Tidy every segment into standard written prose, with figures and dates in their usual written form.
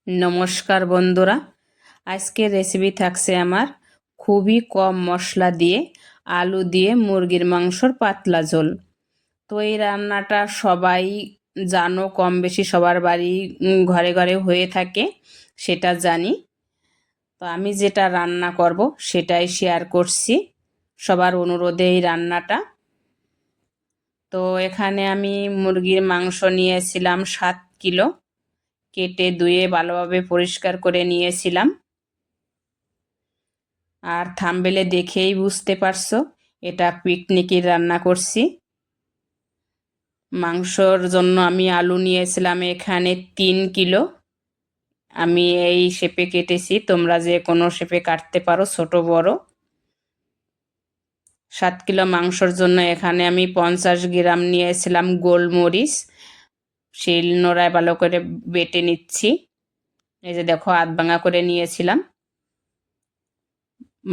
নমস্কার বন্ধুরা, আজকের রেসিপি থাকছে আমার খুবই কম মশলা দিয়ে আলু দিয়ে মুরগির মাংসর পাতলা ঝোল। তো এই রান্নাটা সবাই জানো, কম বেশি সবার বাড়ি ঘরে ঘরে হয়ে থাকে, সেটা জানি। তো আমি যেটা রান্না করব সেটাই শেয়ার করছি সবার অনুরোধে এই রান্নাটা। তো এখানে আমি মুরগির মাংস নিয়েছিলাম 7 কিলো, কেটে ধুয়ে ভালোভাবে পরিষ্কার করে নিয়েছিলাম। আর থাম্বনেলে দেখেই বুঝতে পারছো এটা পিকনিকের রান্না করছি। মাংসর জন্য আমি আলু নিয়েছিলাম এখানে 3 কিলো। আমি এই শেপে কেটেছি, তোমরা যে কোনো শেপে কাটতে পারো, ছোট বড়। 7 কিলো মাংসর জন্য এখানে আমি 50 গ্রাম নিয়েছিলাম গোলমরিচ, শিল নোড়ায় ভালো করে বেটে নিচ্ছি। এই যে দেখো, আধ ভাঙা করে নিয়েছিলাম।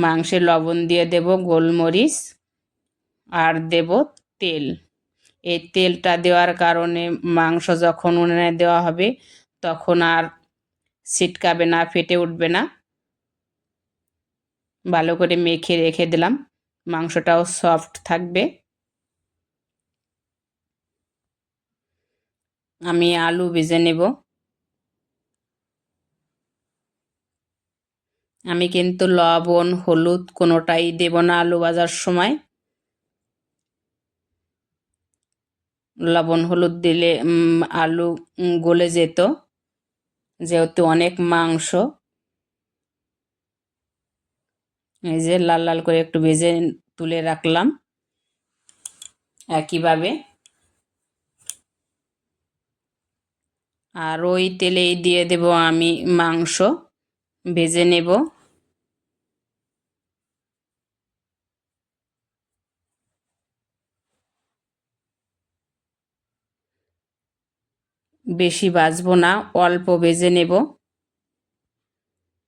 মাংসে লবণ দিয়ে দেব, গোলমরিচ, আর দেব তেল। এই তেলটা দেওয়ার কারণে মাংস যখন উনুনে দেওয়া হবে তখন আর ছিটকাবে না, ফেটে উঠবে না। ভালো করে মেখে রেখে দিলাম, মাংসটাও সফট থাকবে। আমি আলু ভেজে নেব। আমি কিন্তু লবণ হলুদ কোনোটাই দেব না আলু ভাজার সময়। লবণ হলুদ দিলে আলু গলে যেত, যেহেতু অনেক মাংস। এই যে লাল লাল করে একটু ভেজে তুলে রাখলাম। একইভাবে আর ওই তেলেই দিয়ে দেব আমি মাংস, ভেজে নেব। বেশি ভাজবো না, অল্প ভেজে নেব,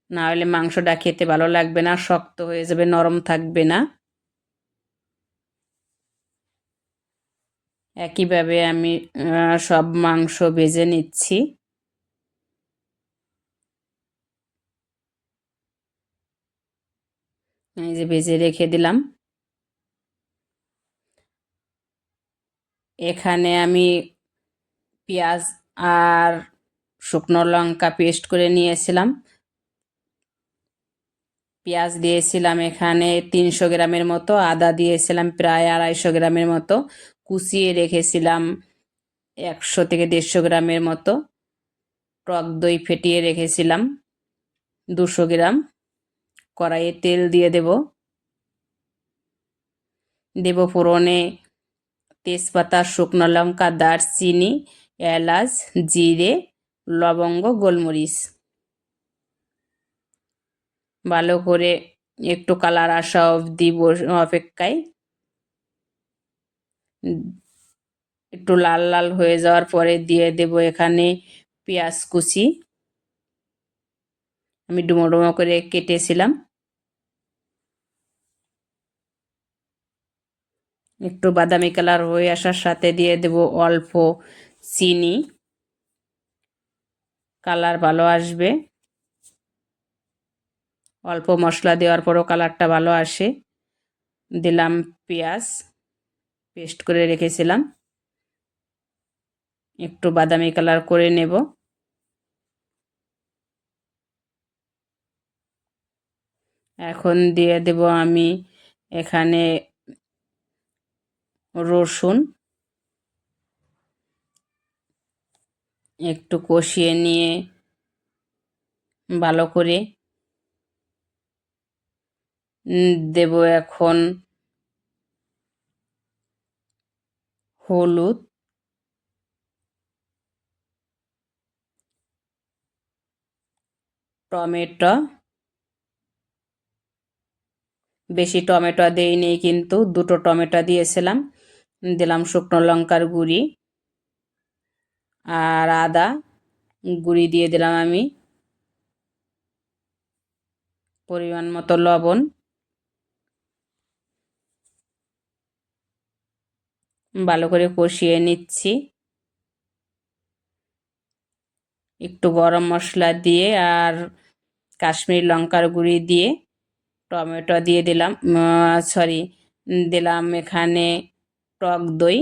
না হলে মাংসটা খেতে ভালো লাগবে না, শক্ত হয়ে যাবে, নরম থাকবে না। একইভাবে আমি সব মাংস ভেজে নিচ্ছি। এই যে ভেজে রেখে দিলাম। এখানে আমি পেঁয়াজ আর শুকনো লঙ্কা পেস্ট করে নিয়েছিলাম। পেঁয়াজ দিয়েছিলাম এখানে 300 গ্রামের মতো, আদা দিয়েছিলাম প্রায় 250 গ্রামের মতো, কুচিয়ে রেখেছিলাম 100 থেকে 150 গ্রামের মতো, টক দই ফেটিয়ে রেখেছিলাম 200 গ্রাম। কড়াইয়ে তেল দিয়ে দেব। দেব ফোড়নে তেজপাতা, শুকনো লঙ্কা, দারচিনি, এলাচ, জিরে, লবঙ্গ, গোলমরিচ। ভালো করে একটু কালার আসা অবধি অপেক্ষায়, একটু লাল লাল হয়ে যাওয়ার পরে দিয়ে দেব এখানে পেঁয়াজ কুচি, আমি ডুমো ডুমো করে কেটেছিলাম। একটু বাদামি কালার হয়ে আসার সাথে দিয়ে দেব অল্প চিনি, কালার ভালো আসবে। অল্প মশলা দেওয়ার পরও কালারটা ভালো আসে। দিলাম পেঁয়াজ পেস্ট করে রেখেছিলাম, একটু বাদামি কালার করে নেব। এখন দিয়ে দেব আমি এখানে রসুন, একটু কষিয়ে নিয়ে ভালো করে দেব এখন হলুদ, টমেটো, বেশি টমেটো দেইনি কিন্তু 2টো টমেটো দিয়েছিলাম। দিলাম শুকনো লঙ্কার গুঁড়ি আর আদা গুঁড়ি দিয়ে দিলাম আমি, পরিমাণ মতো লবণ। ভালো করে কষিয়ে নিচ্ছি। একটু গরম মশলা দিয়ে আর কাশ্মীরি লঙ্কার গুঁড়ি দিয়ে টমেটো দিয়ে দিলাম, সরি, দিলাম এখানে টক দই।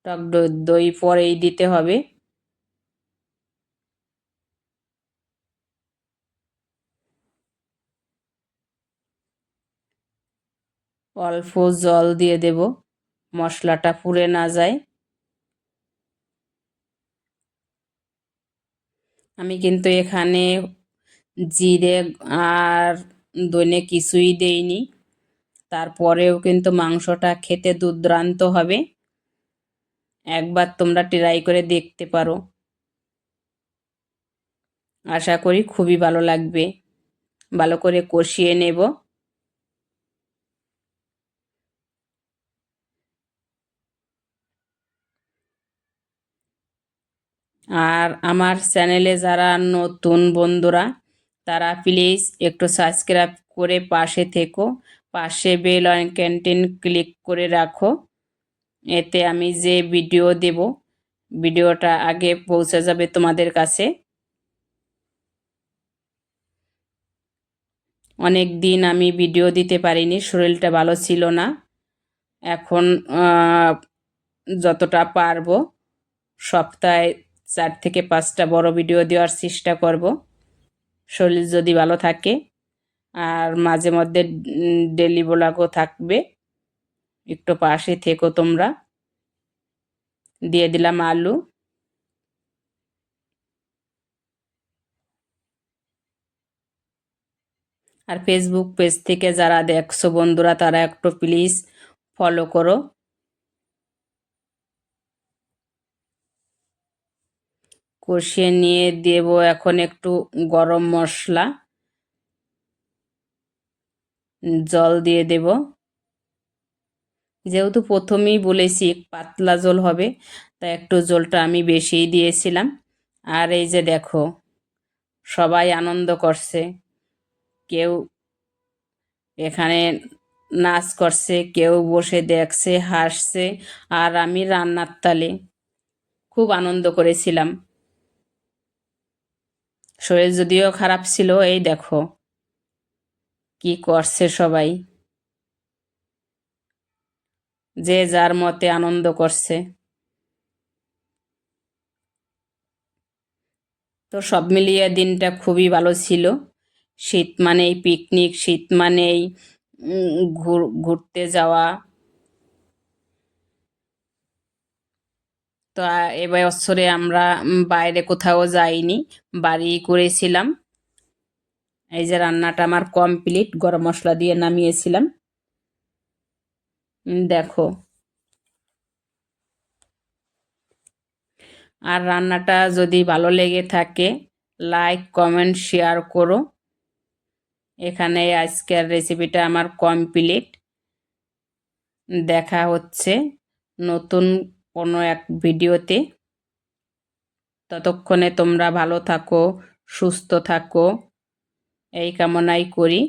টক দই পরেই দিতে হবে। অল্প জল দিয়ে দেব, মশলাটা পুড়ে না যায়। আমি কিন্তু এখানে জিরে আর ধনে কিছুই দেইনি, তারপরেও কিন্তু মাংসটা খেতে দুর্দান্ত হবে। একবার তোমরা ট্রাই করে দেখতে পারো, আশা করি খুবই ভালো লাগবে। ভালো করে কষিয়ে নেব। আর আমার চ্যানেলে যারা নতুন বন্ধুরা, তারা প্লিজ একটু সাবস্ক্রাইব করে পাশে থেকো, পাশে বেল আইকনটি ক্লিক করে রাখো। এতে আমি যে ভিডিও দেব, ভিডিওটা আগে পৌঁছে যাবে তোমাদের কাছে। অনেক দিন আমি ভিডিও দিতে পারিনি, শরীরটা ভালো ছিল না। এখন যতটা পারবো সপ্তাহে 4 থেকে 5টা বড় ভিডিও দেওয়ার চেষ্টা করব, শরীর যদি ভালো থাকে। আর মাঝে মধ্যে ডেলি ব্লগও থাকবে, একটু পাশে থেকো তোমরা। দিয়ে দিলাম আলু। আর ফেসবুক পেজ থেকে যারা দেখছো বন্ধুরা, তারা একটু প্লিজ ফলো করো। কষিয়ে নিয়ে দেব এখন একটু গরম মশলা, জল দিয়ে দেব। যেহেতু প্রথমেই বলেছি পাতলা ঝোল হবে, তাই একটু ঝোলটা আমি বেশিই দিয়েছিলাম। আর এই যে দেখো, সবাই আনন্দ করছে, কেউ এখানে নাচ করছে, কেউ বসে দেখছে, হাসছে। আর আমি রান্নার তালে খুব আনন্দ করেছিলাম। শরীর যদিও খারাপ ছিল, এই দেখো কি করছে সবাই, যে যার মতে আনন্দ করছে। তো সব মিলিয়ে দিনটা খুবই ভালো ছিল। শীত মানেই পিকনিক, শীত মানেই ঘুরতে যাওয়া। তো এ বছরে আমরা বাইরে কোথাও যাইনি, বাড়ি করেছিলাম। এই যে রান্নাটা আমার কমপ্লিট, গরম মশলা দিয়ে নামিয়েছিলাম। দেখো, আর রান্নাটা যদি ভালো লেগে থাকে, লাইক কমেন্ট শেয়ার করো। এখানে আজকের রেসিপিটা আমার কমপ্লিট। দেখা হচ্ছে নতুন কোনো এক ভিডিওতে। ততক্ষণে তোমরা ভালো থাকো, সুস্থ থাকো, এই কামনাই করি।